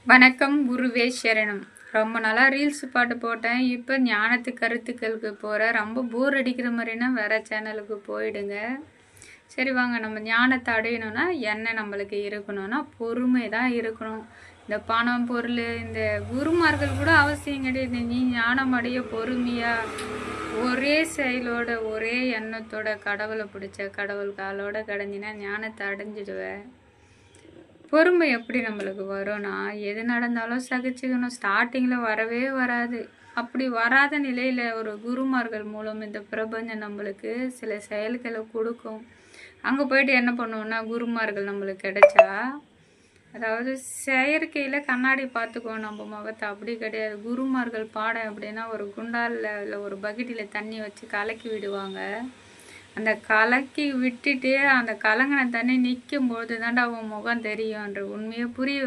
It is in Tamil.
வணக்கம் குருவே சரணம். ரொம்ப நாளாக ரீல்ஸ் பாட்டு போட்டேன். இப்போ ஞானத்து கருத்துக்களுக்கு போகிறேன். ரொம்ப போர் அடிக்கிற மாதிரினா வேறு சேனலுக்கு போயிடுங்க. சரி வாங்க, நம்ம ஞானத்தை அடையணும்னா என்ன நம்மளுக்கு இருக்கணும்னா பொறுமை தான் இருக்கணும். இந்த பணம் பொருள் இந்த குருமார்கள் கூட அவசியம் கிடையாது. நீ ஞானம் அடைய பொறுமையாக ஒரே செயலோட ஒரே எண்ணத்தோட கடவுளை பிடிச்ச கடவுள் காலோட கிடந்தினா ஞானத்தை அடைஞ்சிடுவேன். பொறுமை எப்படி நம்மளுக்கு வரும்னா, எது நடந்தாலும் சகிச்சுக்கணும். ஸ்டார்டிங்கில் வரவே வராது. அப்படி வராத நிலையில் ஒரு குருமார்கள் மூலம் இந்த பிரபஞ்சம் நம்மளுக்கு சில செயல்களை கொடுக்கும். அங்கே போயிட்டு என்ன பண்ணுவோம்னா, குருமார்கள் நம்மளுக்கு கிடைச்சா, அதாவது செயற்கையில் கண்ணாடி பார்த்துக்குவோம் நம்ம முகத்தை. அப்படி கிடையாது. குருமார்கள் பாடம் எப்படின்னா, ஒரு குண்டாலில் இல்லை ஒரு பக்கெட்டில் தண்ணி வச்சு கலக்கி விடுவாங்க. அந்த கலக்கி விட்டுட்டு அந்த கலங்கின தண்ணி நிற்கும் பொழுது தாண்டா அவன் முகம் தெரியும்ன்ற உண்மையை புரிய